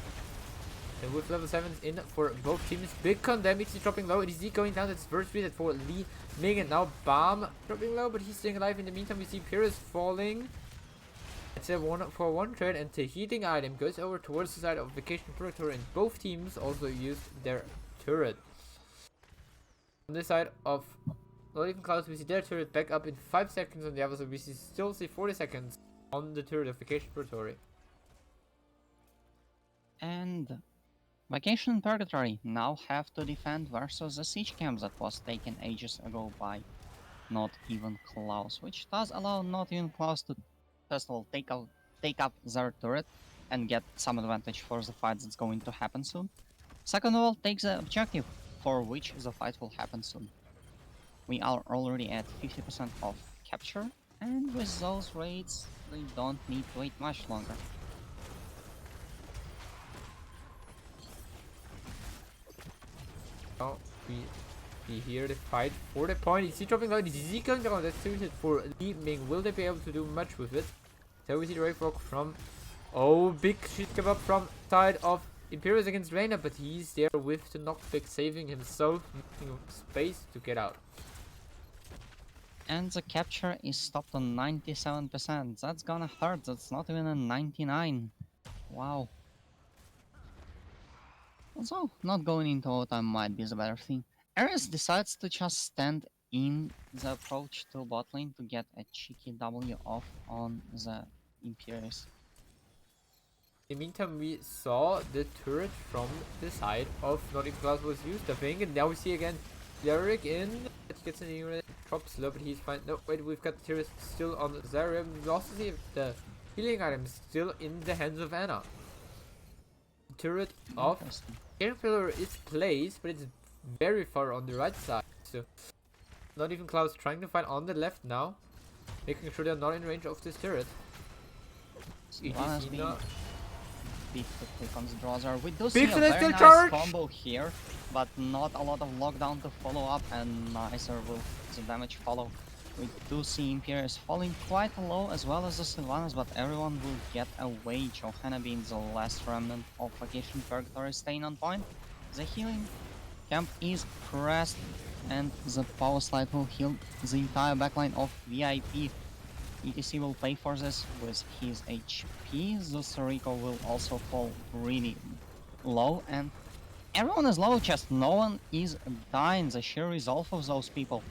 And with level 7s in for both teams, big condemn, is dropping low, and is going down. That's first reset for Li Ming, and now Bam dropping low, but he's staying alive. In the meantime, we see Pyrrhus falling. It's a 1-for-1 trade, and the healing item goes over towards the side of Vacation Purgatory, and both teams also used their turret. On this side of not even Klaus, we see their turret back up in 5 seconds. On the other side, we still see 40 seconds on the turret of Vacation Purgatory. And Vacation Purgatory now have to defend versus the siege camp that was taken ages ago by not even Klaus, which does allow not even Klaus to first of all take up their turret and get some advantage for the fight that's going to happen soon. Second of all, take the objective for which the fight will happen soon. We are already at 50% of capture, and with those raids, they don't need to wait much longer. Now we hear the fight for the point. Is he dropping down? Is he going down? That's suited for Li Ming. Will they be able to do much with it? So we see the Wave Walk from... Oh, big shit come up from side of Imperius against Reina, but he's there with the knockback, saving himself, making space to get out. And the capture is stopped on 97%. That's gonna hurt. That's not even a 99. Wow. Also, not going into overtime might be the better thing. Ares decides to just stand in the approach to bot lane to get a cheeky W off on the Imperius. In the meantime, we saw the turret from the side of not even Klaus was used, I think, and now we see again Derek in. He gets an unit, drops low, but he's fine. No, wait, we've got the turret still on Zarya. We also see the healing item still in the hands of Anna. The turret of Caterpillar is placed, but it's very far on the right side. So, not even Klaus trying to find on the left now, making sure they're not in range of this turret. Big quickly comes Drozar. We do Big see a very nice charge combo here, but not a lot of lockdown to follow up, and nicer will the damage follow. We do see Imperius falling quite low as well as the Sylvanas, but everyone will get away. Johanna being the last remnant of Vacation Purgatory staying on point. The healing camp is pressed, and the power slide will heal the entire backline of VIP. ETC will pay for this with his HP. Zusariko will also fall really low, and everyone is low, just no one is dying. The sheer resolve of those people.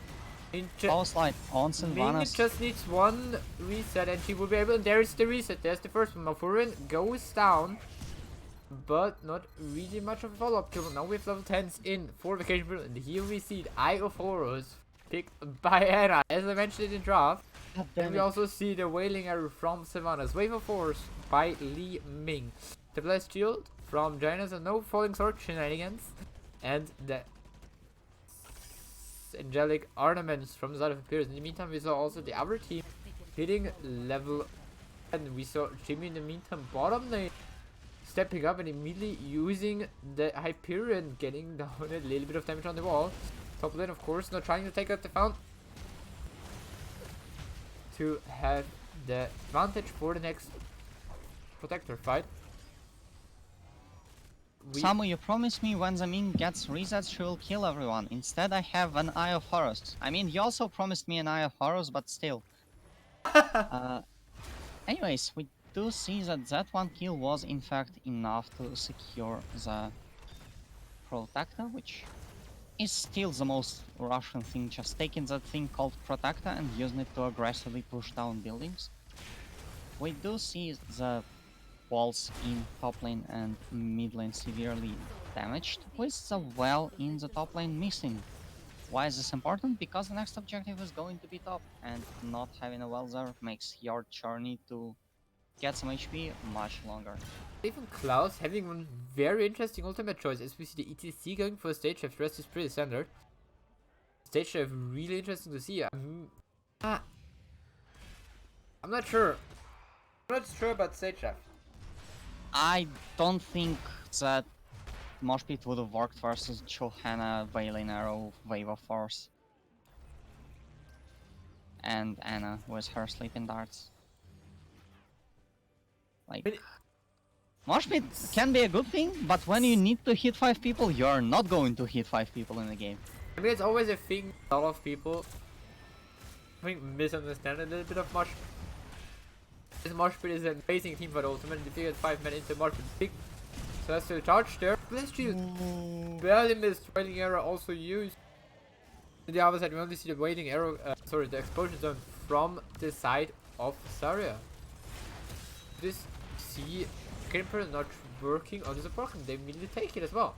Power slide on Sylvanas. Just needs one reset and she will be able. There's the reset. There's the first one. Mafurin goes down, but not really much of a follow-up kill. Now we have level 10s in for Vacation Period, and here we see the Eye of Horus picked by Anna, as I mentioned in draft. Then we also see the Wailing Arrow from Sylvanas. Wave of Force by Li Ming. The Blessed Shield from Janus, and no Falling Sword shenanigans. And the Angelic Ornaments from the side of Imperius. In the meantime, we saw also the other team hitting level 10. We saw Jimmy in the meantime bottom lane stepping up and immediately using the Hyperion, getting down a little bit of damage on the wall. Top lane, of course, not trying to take out the Fount to have the advantage for the next Protector fight. Samu, you promised me when the Ming gets resets, she will kill everyone. Instead, I have an Eye of Horus. I mean, you also promised me an Eye of Horus, but still. Anyways, we do see that that one kill was in fact enough to secure the Protector, which is still the most Russian thing, just taking that thing called Protector and using it to aggressively push down buildings. We do see the walls in top lane and mid lane severely damaged, with the well in the top lane missing. Why is this important? Because the next objective is going to be top, and not having a well there makes your journey to get some HP much longer. Even Klaus having one very interesting ultimate choice, as we see the ETC going for a stage shift. The rest is pretty standard. Stage shift really interesting to see. I'm not sure. I'm not sure about stage shift. I don't think that Mosh Pit would have worked versus Johanna, Veiling Arrow, Wave of Force, and Anna with her Sleeping Darts. Like, Mosh Pit can be a good thing, but when you need to hit 5 people, you're not going to hit 5 people in the game. I mean, it's always a thing. A lot of people, I think, misunderstand a little bit of Mosh. This Mosh Pit is an amazing team for the ultimate. If you get 5 men into Mosh Pit, big. So that's the charge there. Blessed Shield barely missed. Wailing Arrow also used. On the other side, we only see the Wailing Arrow, the explosion zone from the side of Zarya. This see Kimper not working on the support, and they immediately take it as well.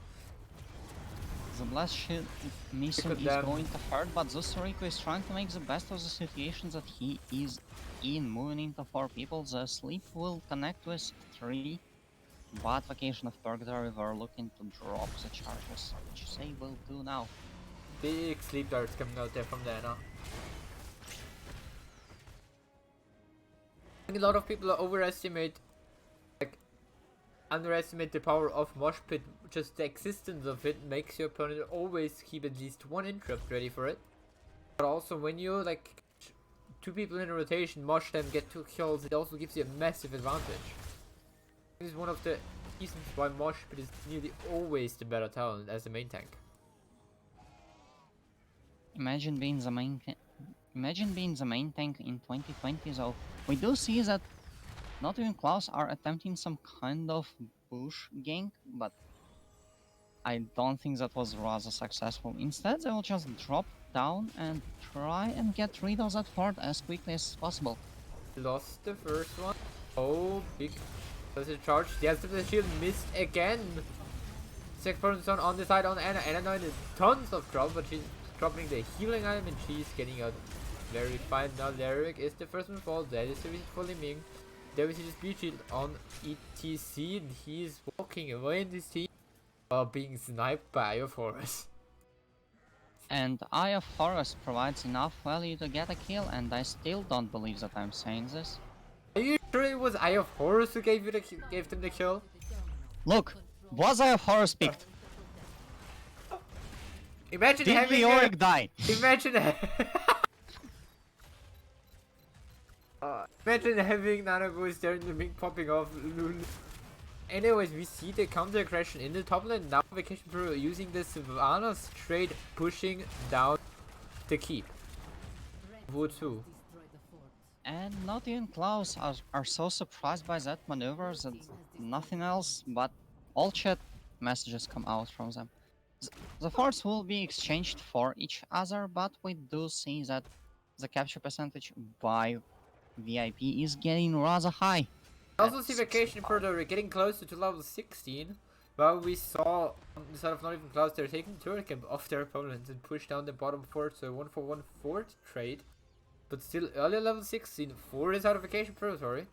The Blast Shield missing is going to hurt, but Zusariko is trying to make the best of the situation that he is in, moving into 4 people. The sleep will connect with 3 but Vacation of Purgatory were looking to drop the charges, which they will do now. Big sleep darts coming out there from there now. I think a lot of people underestimate the power of Mosh Pit. Just the existence of it makes your opponent always keep at least one interrupt ready for it. But also when you like two people in a rotation, mosh them, get 2 kills, it also gives you a massive advantage. This is one of the reasons why Mosh Pit is nearly always the better talent as a main tank. Imagine being the main tank in 2020, so we do see that not even Klaus are attempting some kind of bush gank, but I don't think that was rather successful. Instead, they will just drop down and try and get rid of that fort as quickly as possible. Lost the first one. Oh, big. Does it charge? Yes, the shield missed again. Second person on the side on Anna. Anna now in tons of trouble, but she's dropping the healing item and she's getting out very fine. Now Lyric is the first one to fall. That is the reason for Liming. There we see the speed shield on ETC and he's walking away in this team while being sniped by Eye of Horus. And Eye of Horus provides enough value to get a kill, and I still don't believe that I'm saying this. Are you sure it was Eye of Horus who gave them the kill? Look, was Eye of Horus picked? Imagine Did having Leoric die? Imagine having Nanago's there in the mid popping off. Anyways, we see the counter aggression in the top lane. Now Vacation Pro using the Sylvana straight pushing down the keep. Wood 2. And not even Klaus are so surprised by that maneuver that nothing else but all chat messages come out from them. The forts will be exchanged for each other, but we do see that the capture percentage by VIP is getting rather high. I also see Vacation Pro getting closer to level 16. While we saw on the side of not even Klaus, they're taking turret camp off their opponents and push down the bottom fort, so 1-for-1 fort trade. But still early level 16 for his Vacation Purgatory.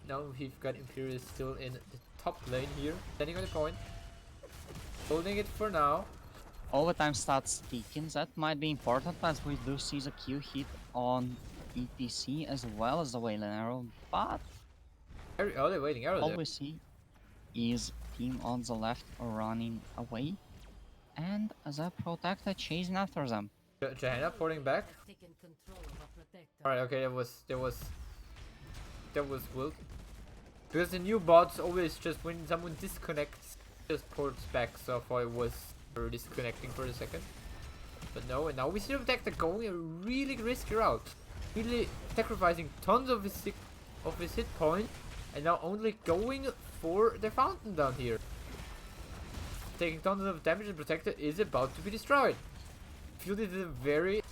Now we've got Imperius still in the top lane here, standing on the point. Holding it for now. Overtime starts ticking, that might be important as we do see the Q hit on ETC as well as the Wayland arrow, but Oh, they're waiting arrow all there. we see is team on the left running away and the protector chasing after them. Johanna porting back. Alright, okay, that was wild. Because the new bots always just when someone disconnects just ports back, so I thought it was disconnecting for a second. But no, and now we see the protector going a really risky route. Really sacrificing tons of his hit point and now only going for the fountain down here. Taking tons of damage, and protector is about to be destroyed. Field is a very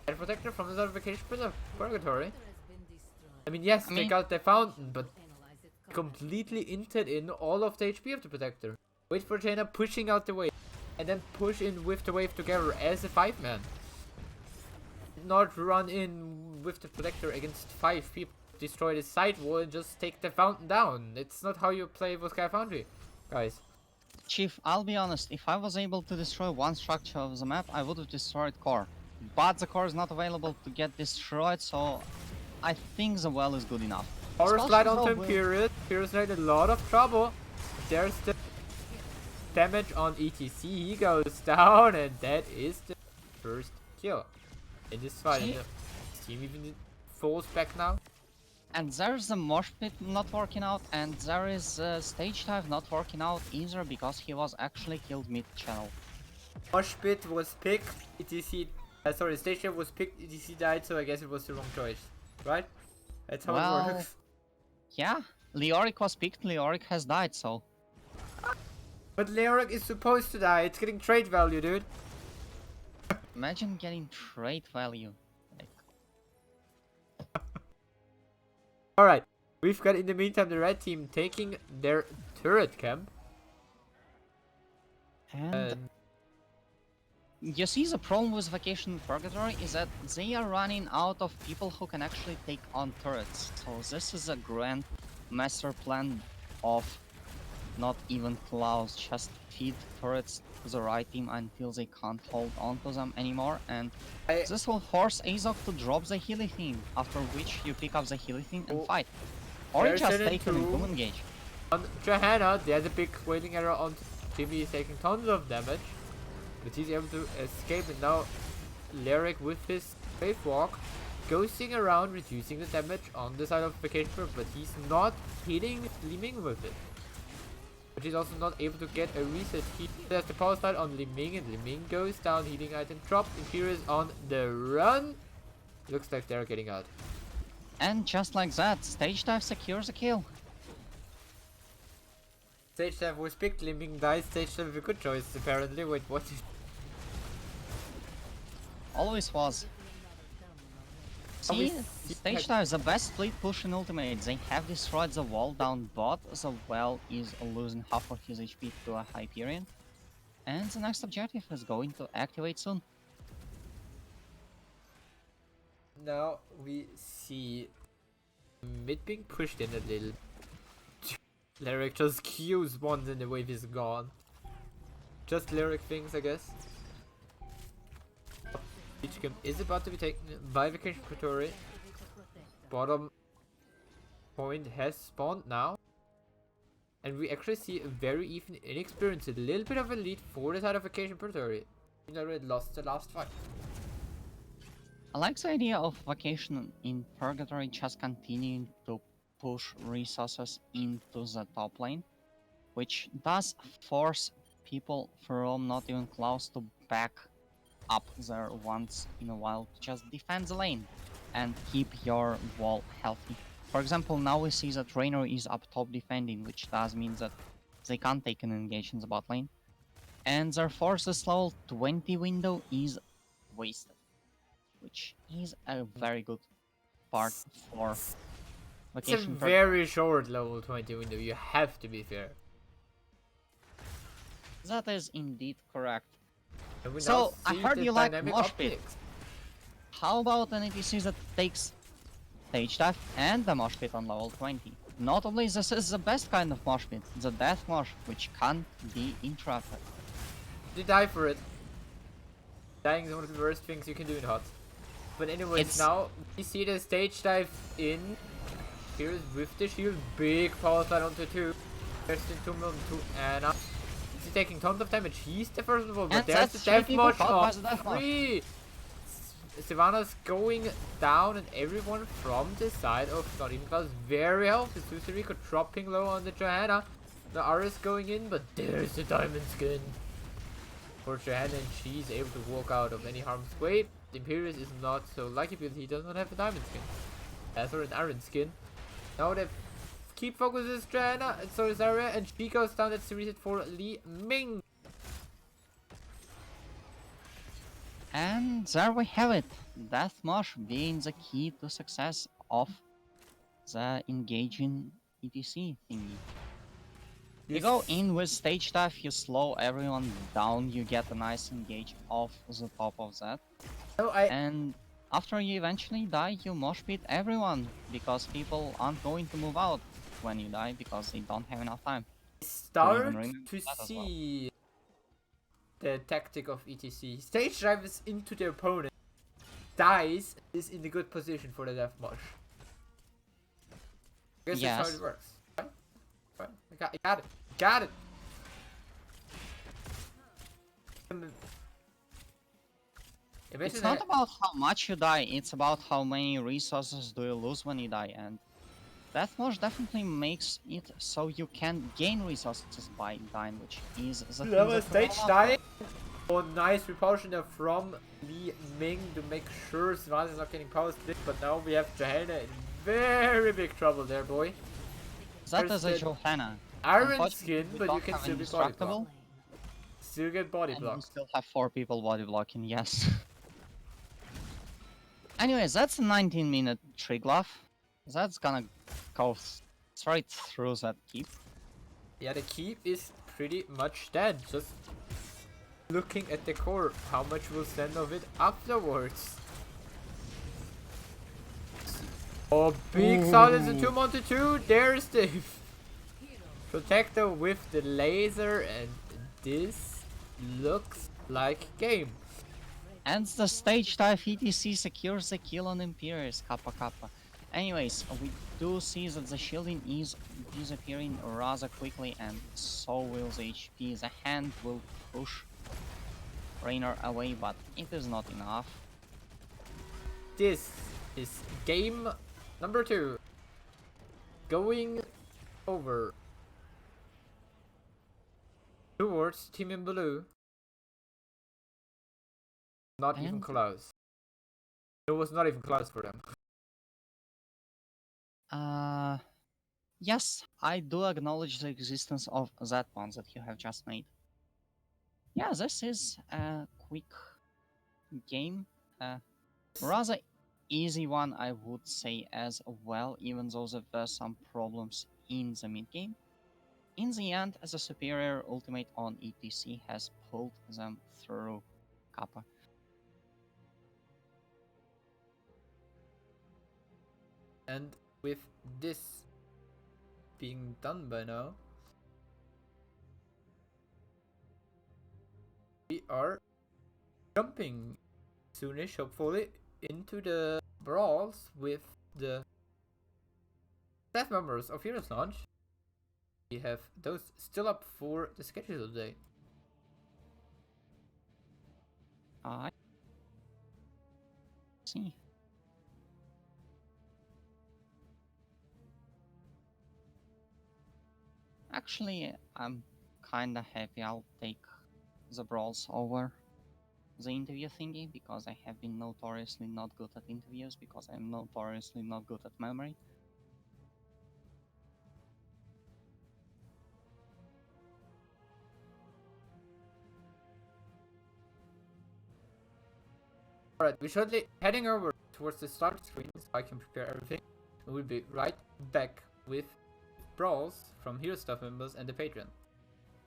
bad protector from the certification of Purgatory. I mean, yes, they got the fountain, but completely inted in all of the HP of the protector. Wait for Jaina pushing out the wave, and then push in with the wave together as a 5-man. Not run in with the protector against 5 people, destroy the side wall and just take the fountain down. It's not how you play with Sky Foundry, guys. Chief, I'll be honest, if I was able to destroy one structure of the map, I would have destroyed core. But the core is not available to get destroyed, so I think the well is good enough. Power slide onto Imperius. Imperius had a lot of trouble. There's the damage on ETC. He goes down, and that is the first kill in this fight. And the team even falls back now. And there's the mosh pit not working out, and there is stage dive not working out either because he was actually killed mid-channel. Mosh pit was picked, ETC, sorry, stage dive was picked, ETC died, so I guess it was the wrong choice, right? That's how it works. Yeah, Leoric was picked, Leoric has died, so... But Leoric is supposed to die, it's getting trade value, dude. Imagine getting trade value. Alright, we've got in the meantime the red team taking their turret camp. And you see the problem with Vacation Purgatory is that they are running out of people who can actually take on turrets. So this is a grand master plan of not even Klaus, just feed turrets to the right team until they can't hold on to them anymore, and this will force Azok to drop the Healy theme, after which you pick up the Healy theme and fight. Or you just take an Doom engage. On Johanna, there's a big wailing arrow on Jimmy, is taking tons of damage, but he's able to escape, and now Lyric with his wave walk ghosting around, reducing the damage on the side of Vacation Bird, but he's not hitting Liming with it. But he's also not able to get a reset. He has the power slide on Liming, and Liming goes down, healing item dropped, Imperius on the run. Looks like they're getting out. And just like that, Stage Dive secures a kill. Stage Dive was picked, Liming dies, Stage Dive a good choice apparently. Wait, what? Always was. See, Stage Dive is the best split push in Ultimate. They have destroyed the wall down bot, the well is losing half of his HP to a Hyperion. And the next objective is going to activate soon. Now we see mid being pushed in a little. Lyric just Qs once and the wave is gone. Just Lyric things, I guess. Beachcamp is about to be taken by Vacation Purgatory. Bottom point has spawned now. And we actually see a very even inexperienced, a little bit of a lead for the side of Vacation Purgatory. We already lost the last fight. I like the idea of Vacation in Purgatory just continuing to push resources into the top lane, which does force people from not even Klaus to back up there once in a while to just defend the lane and keep your wall healthy. For example, now we see that Trainer is up top defending, which does mean that they can't take an engage in the bot lane, and therefore this level 20 window is wasted, which is a very good part for Vacation. It's a very short level 20 window, you have to be fair. That is indeed correct. So, I heard you like Mosh Pit. How about an APC that takes Stage Dive and the Mosh Pit on level 20? Notably, this is the best kind of Mosh Pit, the Death Mosh, which can't be interrupted. You die for it. Dying is one of the worst things you can do in HOT. But anyways, now we see the Stage Dive in. Here's with the shield, big power slide onto 2. There's the 2 million to Anna. He's taking tons of damage. He's the first of all, but there's the Death Mosh on 3. Savannah's going down, and everyone from the side of not even Klaus very healthy. Susariko dropping low on the Johanna. The Aris going in, but there's the diamond skin for Johanna, and she's able to walk out of any harm's way. The Imperius is not so lucky because he does not have a diamond skin. As or an iron skin. Now they keep focuses Johanna, and so is Zarya, and she goes down. That's the reset for Li Ming. And there we have it. Death Mosh being the key to success of the engaging ETC thingy. You go in with Stage Dive, you slow everyone down, you get a nice engage off the top of that. And after you eventually die, you mosh pit everyone, because people aren't going to move out when you die because they don't have enough time. Start to see the tactic of ETC. Stage drives into the opponent, dies, is in a good position for the Death Mosh. I guess that's how it works. Right? I got it. Got it. It's not about how much you die, it's about how many resources do you lose when you die, and Death Mosh definitely makes it so you can gain resources by dying, which is the thing that Stage dying. Oh, nice repulsion from Li Ming to make sure Svan is not getting power split, but now we have Johanna in very big trouble there, boy. That is a Johanna. Iron skin, but you can still be body blocked. Still get body blocked. You still have 4 people body blocking, yes. Anyways, that's a 19-minute Triglav. That's gonna go straight through that keep. Yeah, the keep is pretty much dead. Just looking at the core, how much we'll send of it afterwards. Oh, big silence in 2 on 2. There's the Protector with the laser, and this looks like game. Ends the stage dive, ETC secures the kill on Imperius, Kappa Kappa. Anyways, we do see that the shielding is disappearing rather quickly, and so will the HP. The hand will push Raynor away, but it is not enough. This is game number 2. Going over towards Team in Blue. Not even And- close. It was not even close for them. Yes, I do acknowledge the existence of that one that you have just made. Yeah, this is a quick game. Rather easy one, I would say as well, even though there were some problems in the mid game. In the end, the superior ultimate on ETC has pulled them through Kappa. And with this being done by now, we are jumping soonish, hopefully, into the brawls with the staff members of Heroes Launch. We have those still up for the schedule today. I see. Actually, I'm kinda happy I'll take the brawls over the interview thingy, because I have been notoriously not good at interviews, because I'm notoriously not good at memory. Alright, we're shortly heading over towards the start screen so I can prepare everything. We'll be right back with brawls from Hero staff members and the Patreon.